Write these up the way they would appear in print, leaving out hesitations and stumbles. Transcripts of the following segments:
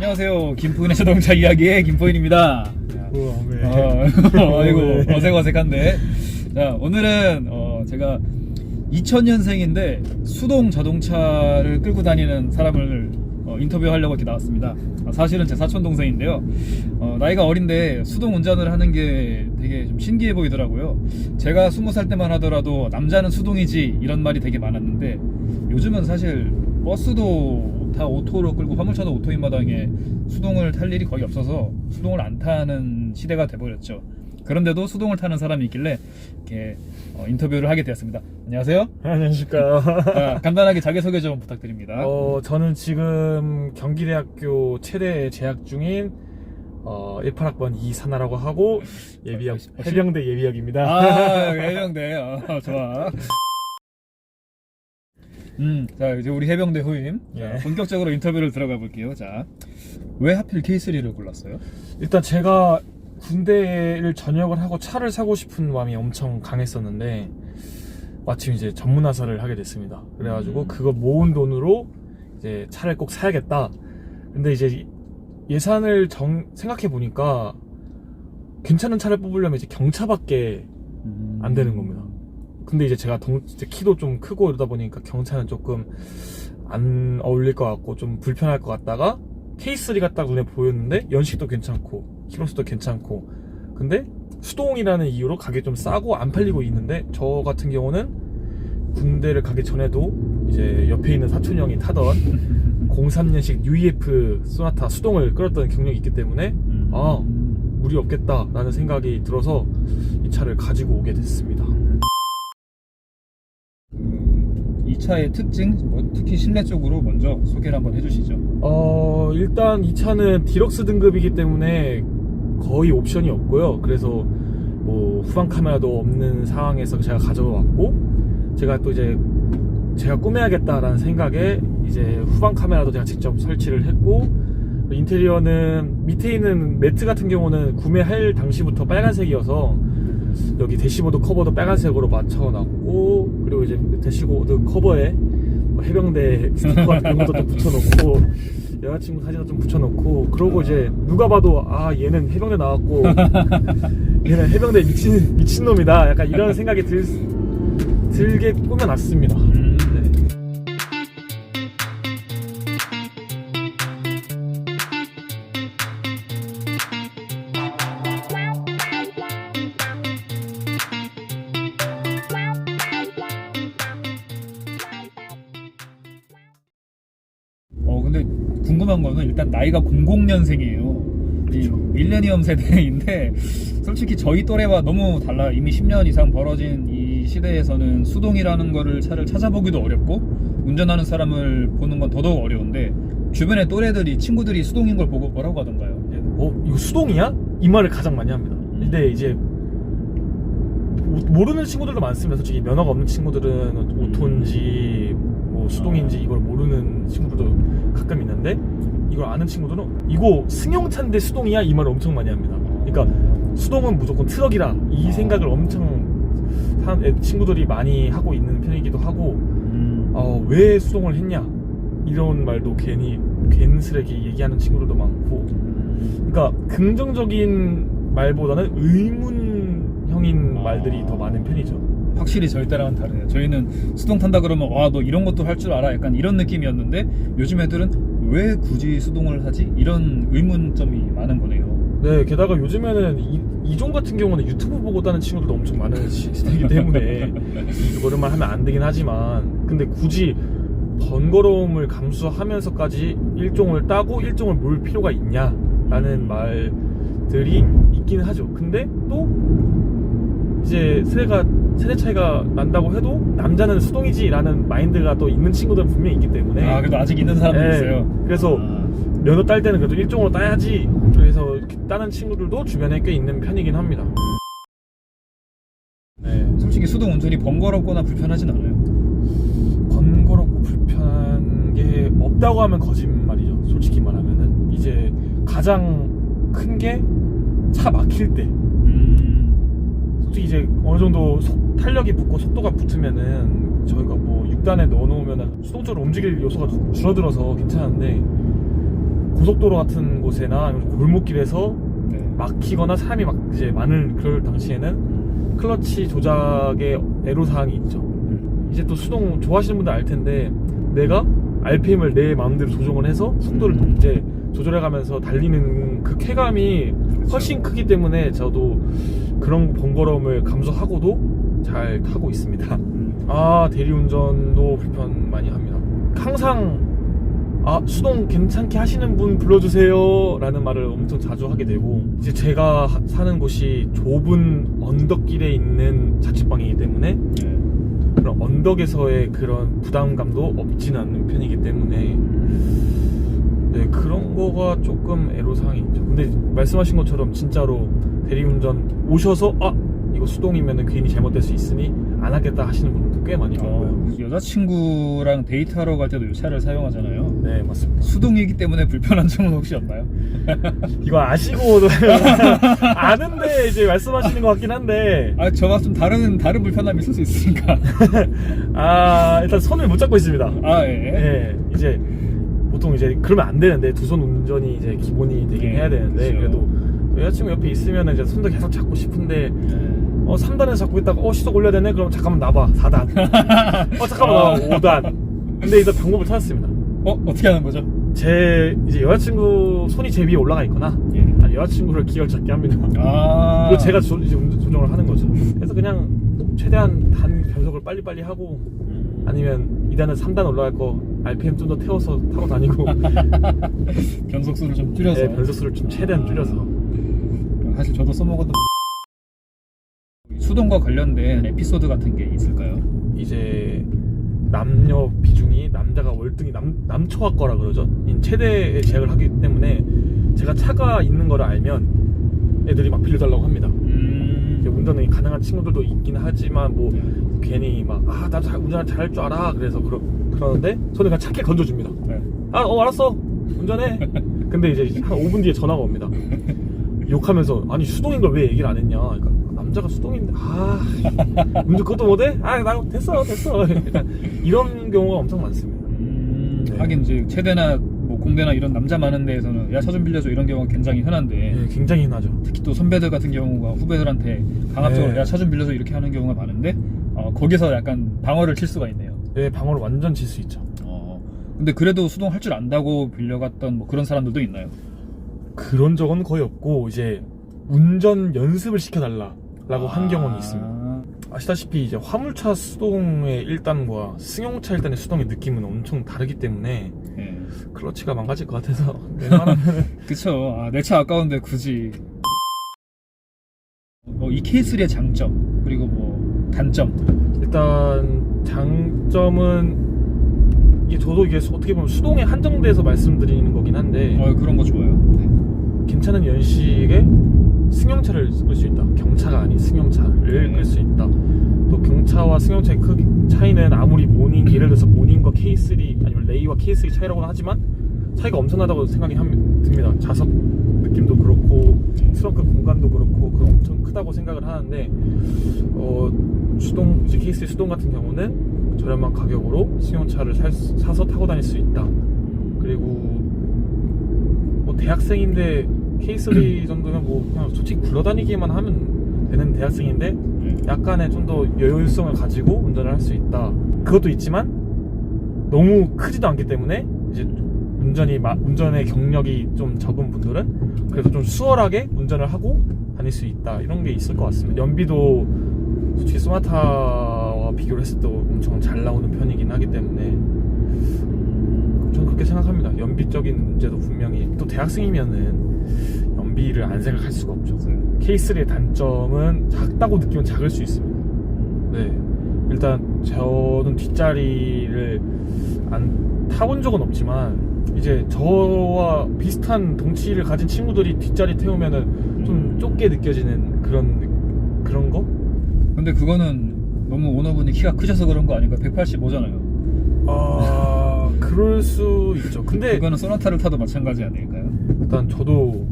안녕하세요. 김포인의 자동차 이야기의 김포인입니다. 아이고 어색한데. 자, 오늘은 제가 2000년생인데 수동 자동차를 끌고 다니는 사람을 인터뷰하려고 이렇게 나왔습니다. 사실은 제 사촌 동생인데요. 나이가 어린데 수동 운전을 하는 게 되게 좀 신기해 보이더라고요. 제가 20살 때만 하더라도 남자는 수동이지 이런 말이 되게 많았는데 요즘은 사실 버스도 다 오토로 끌고 화물차도 오토인 마당에 수동을 탈 일이 거의 없어서 수동을 안 타는 시대가 돼버렸죠. 그런데도 수동을 타는 사람이 있길래 이렇게 인터뷰를 하게 되었습니다. 안녕하세요. 안녕하십니까. 간단하게 자기소개 좀 부탁드립니다. 저는 지금 경기대학교 체대에 재학 중인 18학번 이산하라고 하고 예비역 해병대 예비역입니다. 해병대. 좋아. 자, 이제 우리 해병대 후임. 예. 자, 본격적으로 인터뷰를 들어가 볼게요. 자, 왜 하필 K3를 골랐어요? 일단 제가 군대를 전역을 하고 차를 사고 싶은 마음이 엄청 강했었는데 마침 이제 전문화사를 하게 됐습니다. 그래가지고 그거 모은 돈으로 이제 차를 꼭 사야겠다. 근데 이제 예산을 생각해 보니까 괜찮은 차를 뽑으려면 이제 경차밖에 안 되는 겁니다. 근데 이제 제가 이제 키도 좀 크고 이러다 보니까 경차는 조금 안 어울릴 것 같고 좀 불편할 것 같다가 K3가 딱 눈에 보였는데 연식도 괜찮고 키로수도 괜찮고 근데 수동이라는 이유로 가격이 좀 싸고 안 팔리고 있는데 저 같은 경우는 군대를 가기 전에도 이제 옆에 있는 사촌 형이 타던 03년식 UEF 소나타 수동을 끌었던 경력이 있기 때문에 무리 없겠다 라는 생각이 들어서 이 차를 가지고 오게 됐습니다. 이 차의 특징, 특히 실내 쪽으로 먼저 소개를 한번 해주시죠. 일단 이 차는 디럭스 등급이기 때문에 거의 옵션이 없고요. 그래서 뭐 후방 카메라도 없는 상황에서 제가 가져왔고 제가 또 이제 제가 꾸며야겠다라는 생각에 이제 후방 카메라도 제가 직접 설치를 했고 인테리어는 밑에 있는 매트 같은 경우는 구매할 당시부터 빨간색이어서 여기 대시보드 커버도 빨간색으로 맞춰놨고 그리고 이제 대시보드 커버에 해병대 스티커 같은 것도 좀 붙여놓고 여자친구 사진도 좀 붙여놓고 그러고 이제 누가 봐도 얘는 해병대 나왔고 얘는 해병대 미친놈이다 약간 이런 생각이 들게 꾸며놨습니다. 네. 근데 궁금한 거는 일단 나이가 00년생이에요. 이 밀레니엄 세대인데 솔직히 저희 또래와 너무 달라. 이미 10년 이상 벌어진 이 시대에서는 수동이라는 거를 차를 찾아보기도 어렵고 운전하는 사람을 보는 건 더더욱 어려운데 주변의 또래들이 친구들이 수동인 걸 보고 뭐라고 하던가요? 이거 수동이야? 이 말을 가장 많이 합니다. 근데 이제 모르는 친구들도 많습니다. 솔직히 면허가 없는 친구들은 오토인지 뭐 수동인지 이걸 모르는 친구들도 가끔 있는데 이걸 아는 친구들은 이거 승용차인데 수동이야? 이 말을 엄청 많이 합니다. 그러니까 수동은 무조건 트럭이라 이 생각을 엄청 친구들이 많이 하고 있는 편이기도 하고 왜 수동을 했냐 이런 말도 괜스레게 얘기하는 친구들도 많고 그러니까 긍정적인 말보다는 의문형인 말들이 더 많은 편이죠. 확실히 저희 때랑은 다르네요. 저희는 수동 탄다 그러면 너 이런 것도 할 줄 알아? 약간 이런 느낌이었는데 요즘 애들은 왜 굳이 수동을 하지? 이런 의문점이 많은 거네요. 네, 게다가 요즘에는 이종 같은 경우는 유튜브 보고 따는 친구들도 엄청 많은 시대이기 때문에 이거를만 하면 안 되긴 하지만 근데 굳이 번거로움을 감수하면서까지 일종을 따고 일종을 몰 필요가 있냐라는 말들이 있긴 하죠. 근데 또 이제 세대 차이가 난다고 해도 남자는 수동이지라는 마인드가 또 있는 친구들은 분명히 있기 때문에 아, 그래도 아직 있는 사람도 네. 있어요. 그래서 면허 딸 때는 그래도 일종으로 따야지 그래서 이렇게 따는 친구들도 주변에 꽤 있는 편이긴 합니다. 네. 솔직히 수동 운전이 번거롭거나 불편하진 않아요. 번거롭고 불편한 게 없다고 하면 거짓말이죠. 솔직히 말하면은 이제 가장 큰 게 차 막힐 때 솔직히 이제 어느 정도 탄력이 붙고 속도가 붙으면은 저희가 뭐 6단에 넣어놓으면은 수동적으로 움직일 요소가 줄어들어서 괜찮은데 고속도로 같은 곳에나 아니면 골목길에서 네. 막히거나 사람이 막 이제 많은 그럴 당시에는 클러치 조작의 애로사항이 있죠. 이제 또 수동 좋아하시는 분들 알 텐데 내가 RPM을 내 마음대로 조정을 해서 속도를 이제 조절해가면서 달리는 그 쾌감이 훨씬 크기 때문에 저도 그런 번거로움을 감수하고도 잘 타고 있습니다. 아, 대리운전도 불편 많이 합니다. 항상 수동 괜찮게 하시는 분 불러주세요 라는 말을 엄청 자주 하게 되고 이제 제가 사는 곳이 좁은 언덕길에 있는 자취방이기 때문에 그런 언덕에서의 그런 부담감도 없지는 않는 편이기 때문에 네, 그런 거가 조금 애로사항이 있죠. 근데 말씀하신 것처럼 진짜로 대리운전 오셔서 이거 수동이면 괜히 잘못될 수 있으니 안 하겠다 하시는 분들도 꽤 많이 보고요. 여자친구랑 데이트하러 갈 때도 이 차를 사용하잖아요. 네, 맞습니다. 수동이기 때문에 불편한 점은 혹시 없나요? 이거 아시고도 아는데 이제 말씀하시는 것 같긴 한데 저가 좀 다른 불편함이 있을 수 있으니까. 일단 손을 못 잡고 있습니다. 예. 네, 이제 보통 이제 그러면 안 되는데 두 손 운전이 이제 기본이 되긴 해야 되는데 그렇죠. 그래도 여자친구 옆에 있으면 이제 손도 계속 잡고 싶은데 3단에서 잡고 있다가 시속 올려야 되네? 그럼 잠깐만 나봐 4단 잠깐만 나봐 5단 근데 이제 방법을 찾았습니다. 어떻게 하는 거죠? 제 이제 여자친구 손이 제 위에 올라가 있거나 아니 여자친구를 기어를 잡게 합니다. 그리고 제가 이제 조정을 하는 거죠. 그래서 그냥 최대한 단 변속을 빨리빨리 하고 아니면 2단에서 3단 올라갈 거 RPM 좀 더 태워서 타고 다니고 변속수를 좀 줄여서. 네, 변속수를 좀 최대한 줄여서. 사실 저도 써먹었던 수동과 관련된 에피소드 같은 게 있을까요? 이제 남녀 비중이 남자가 월등히 남초학과라 그러죠. 최대의 제약을 하기 때문에 제가 차가 있는 거를 알면 애들이 막 빌려달라고 합니다. 이제 운전이 가능한 친구들도 있긴 하지만 뭐 괜히 막 나 운전 잘할 줄 알아 그래서 그러는데 저는 그냥 차게 건져줍니다. 알았어 운전해. 근데 이제 한 5분 뒤에 전화가 옵니다. 욕하면서 아니 수동인 걸 왜 얘기를 안 했냐. 그러니까 남자가 수동인데 운전 그것도 못해? 나 됐어 이런 경우가 엄청 많습니다. 네. 하긴 이제 체대나 뭐 공대나 이런 남자 많은 데에서는 야 차 좀 빌려줘 이런 경우가 굉장히 흔한데 네, 굉장히 흔하죠. 특히 또 선배들 같은 경우가 후배들한테 강압적으로 네. 야 차 좀 빌려줘 이렇게 하는 경우가 많은데 거기서 약간 방어를 칠 수가 있네요. 네, 방어를 완전 칠 수 있죠. 근데 그래도 수동 할 줄 안다고 빌려갔던 뭐 그런 사람들도 있나요? 그런 적은 거의 없고 이제 운전 연습을 시켜달라고 한 경우는 있습니다. 아시다시피 이제 화물차 수동의 1단과 승용차 1단의 수동의 느낌은 엄청 다르기 때문에 클러치가 망가질 것 같아서 웬만하면 그쵸. 내 차 아까운데 굳이 이 K3의 장점 그리고 뭐 단점. 일단 장점은 저도 이게 어떻게 보면 수동에 한정돼서 말씀드리는 거긴 한데 그런 거 좋아요. 괜찮은 연식에 승용차를 끌 수 있다. 경차가 아닌 승용차를 끌 수 있다. 또 경차와 승용차의 크기 차이는 아무리 예를 들어서 모닝과 K3 아니면 레이와 K3 차이라고는 하지만 차이가 엄청나다고 생각이 듭니다. 좌석 느낌도 그렇고 트렁크 공간도 그렇고 엄청 크다고 생각을 하는데 수동 이제 K3 수동 같은 경우는 저렴한 가격으로 승용차를 사서 타고 다닐 수 있다. 그리고 뭐 대학생인데 K3 정도면 뭐 그냥 솔직히 굴러다니기만 하면 되는 대학생인데 약간의 좀 더 여유성을 가지고 운전을 할 수 있다. 그것도 있지만 너무 크지도 않기 때문에 이제 운전의 경력이 좀 적은 분들은 그래도 좀 수월하게 운전을 하고 다닐 수 있다. 이런 게 있을 것 같습니다. 연비도 솔직히 소나타와 비교를 했을 때 엄청 잘 나오는 편이긴 하기 때문에 저는 그렇게 생각합니다. 연비적인 문제도 분명히 또 대학생이면은 연비를 안 생각할 수가 없죠. K3의 단점은 작다고 느끼면 작을 수 있습니다. 네, 일단 저는 뒷자리를 안 타본 적은 없지만 이제 저와 비슷한 덩치를 가진 친구들이 뒷자리 태우면은 좀 좁게 느껴지는 그런 거? 근데 그거는 너무 오너분이 키가 크셔서 그런 거 아닌가? 185잖아요. 아, 그럴 수 있죠. 근데 그거는 소나타를 타도 마찬가지 아닐까요? 일단 저도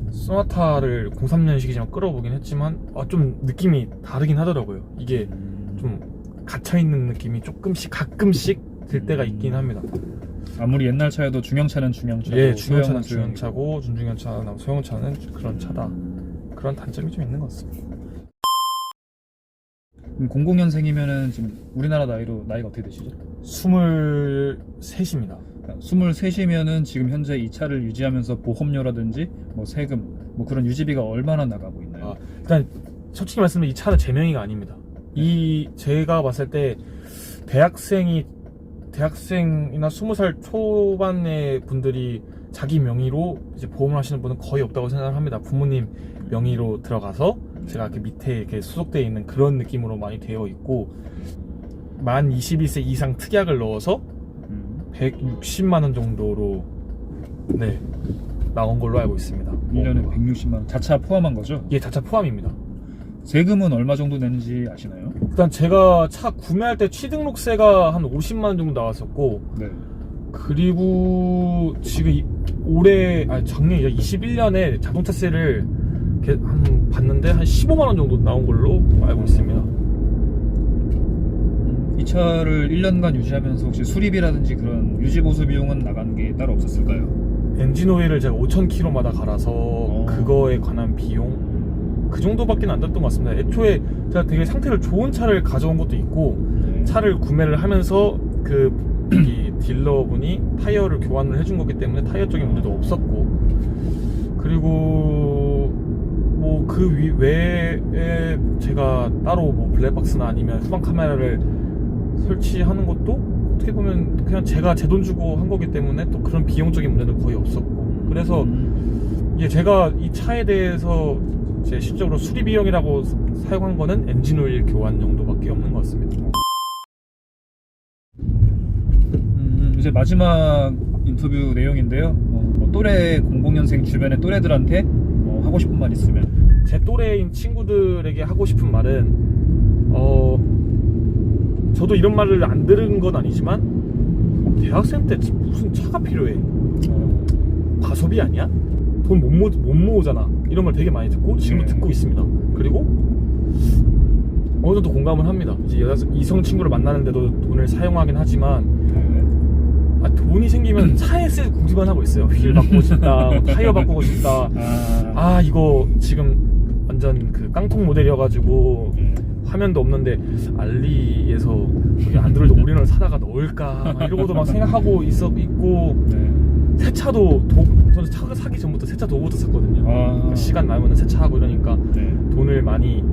소나타를 03년식이지만 끌어보긴 했지만 좀 느낌이 다르긴 하더라고요. 이게 좀 갇혀있는 느낌이 가끔씩 들 때가 있긴 합니다. 아무리 옛날 차여도 중형차는 중형차고, 예, 중형차는 소형은 중형차고 준중형차나 소형차는 그런 차다. 그런 단점이 좀 있는 것 같습니다. 그럼 00년생이면은 지금 우리나라 나이가 어떻게 되시죠? 23입니다. 23이면은 지금 현재 이 차를 유지하면서 보험료라든지 뭐 세금 뭐 그런 유지비가 얼마나 나가고 있나요? 일단 솔직히 말씀드리면 이 차는 제 명의가 아닙니다. 제가 봤을 때 대학생이나 20살 초반의 분들이 자기 명의로 이제 보험을 하시는 분은 거의 없다고 생각을 합니다. 부모님 명의로 들어가서 제가 이렇게 밑에 이렇게 소속되어 있는 그런 느낌으로 많이 되어 있고, 만 21세 이상 특약을 넣어서 160만원 정도로 네 나온 걸로 알고 있습니다. 1년에 160만원 자차 포함한 거죠? 예, 자차 포함입니다. 세금은 얼마 정도 내는지 아시나요? 일단 제가 차 구매할 때 취등록세가 한 50만원 정도 나왔었고, 네. 그리고 지금 작년 21년에 자동차세를 봤는데 한 15만원 정도 나온 걸로 알고 있습니다. 이 차를 1년간 유지하면서 혹시 수리비라든지 그런 유지보수 비용은 나간 게 따로 없었을까요? 엔진 오일을 제가 5,000km마다 갈아서 그거에 관한 비용 그 정도밖에 안 들었던 것 같습니다. 애초에 제가 되게 상태를 좋은 차를 가져온 것도 있고, 차를 구매를 하면서 이 딜러분이 타이어를 교환을 해준 거기 때문에 타이어적인 문제도 없었고, 그리고 뭐 그 외에 제가 따로 뭐 블랙박스나 아니면 후방 카메라를 설치하는 것도 어떻게 보면 그냥 제가 제 돈 주고 한 거기 때문에 또 그런 비용적인 문제는 거의 없었고, 그래서 제가 이 차에 대해서 제 실적으로 수리 비용이라고 사용한 거는 엔진 오일 교환 정도밖에 없는 것 같습니다. 이제 마지막 인터뷰 내용인데요. 또래 00년생 주변의 또래들한테 하고 싶은 말 있으면. 제 또래인 친구들에게 하고 싶은 말은 저도 이런 말을 안 들은 건 아니지만 대학생 때 무슨 차가 필요해? 과소비 아니야? 돈 못 모으잖아. 이런 말 되게 많이 듣고 지금도 듣고 있습니다. 그리고 어느 정도 공감을 합니다. 이제 이성 친구를 만나는데도 돈을 사용하긴 하지만 돈이 생기면 차에 쓸 궁리만 하고 있어요. 휠 바꾸고 싶다, 뭐 타이어 바꾸고 싶다. 이거 지금 완전 그 깡통 모델이어가지고 화면도 없는데 알리에서 여기 안드로이드 올인원을 사다가 넣을까 이러고도 막 생각하고 있고, 새 차도 저는 차가 사기 전부터 새 차 도구부터 샀거든요. 그러니까 시간 나면 새 차 하고 이러니까 돈을 많이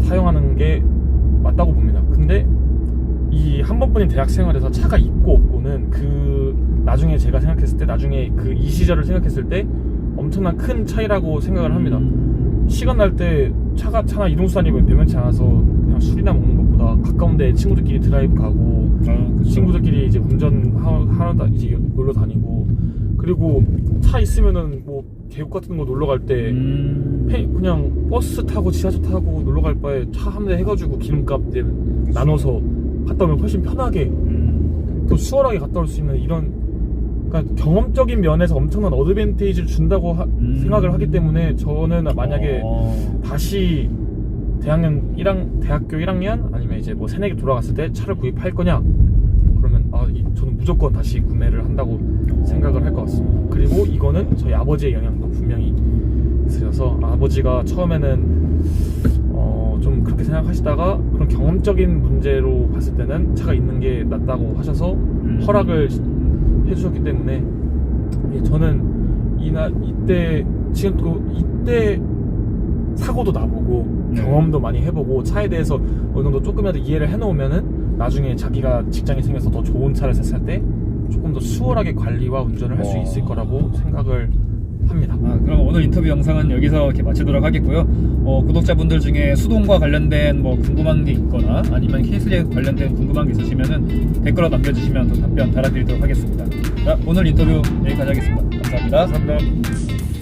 사용하는 게 맞다고 봅니다. 근데 이 한 번뿐인 대학 생활에서 차가 있고 없고는 나중에 제가 생각했을 때, 나중에 이 시절을 생각했을 때 엄청난 큰 차이라고 생각을 합니다. 시간 날 때 차나 이동수단이 변변치 않아서 그냥 술이나 먹는 것보다 가까운데 친구들끼리 드라이브 가고, 친구들끼리 이제 운전하러 이제 놀러 다니고, 그리고 차 있으면은 뭐 계곡 같은 거 놀러 갈 때 그냥 버스 타고 지하철 타고 놀러 갈 바에 차 한 대 해가지고 기름값 나눠서 갔다 오면 훨씬 편하게 또 수월하게 갔다 올 수 있는 이런, 그러니까 경험적인 면에서 엄청난 어드밴테이지를 준다고 생각을 하기 때문에, 저는 만약에 다시 대학교 1학년 아니면 이제 뭐 새내기 돌아갔을 때 차를 구입할 거냐, 그러면 저는 무조건 다시 구매를 한다고 생각을 할 것 같습니다. 그리고 이거는 저희 아버지의 영향도 분명히 있으셔서, 아버지가 처음에는 좀 그렇게 생각하시다가 그런 경험적인 문제로 봤을 때는 차가 있는 게 낫다고 하셔서 허락을 해주셨기 때문에, 저는 이때 사고도 나보고 경험도 많이 해보고 차에 대해서 어느 정도 조금이라도 이해를 해놓으면은 나중에 자기가 직장이 생겨서 더 좋은 차를 샀을 때 조금 더 수월하게 관리와 운전을 할 수 있을 거라고 생각을 합니다. 그럼 오늘 인터뷰 영상은 여기서 이렇게 마치도록 하겠고요. 구독자분들 중에 수동과 관련된 뭐 궁금한 게 있거나 아니면 케이슬리에 관련된 궁금한 게 있으시면은 댓글로 남겨주시면 또 답변 달아드리도록 하겠습니다. 자, 오늘 인터뷰 여기까지 하겠습니다. 감사합니다. 감사합니다.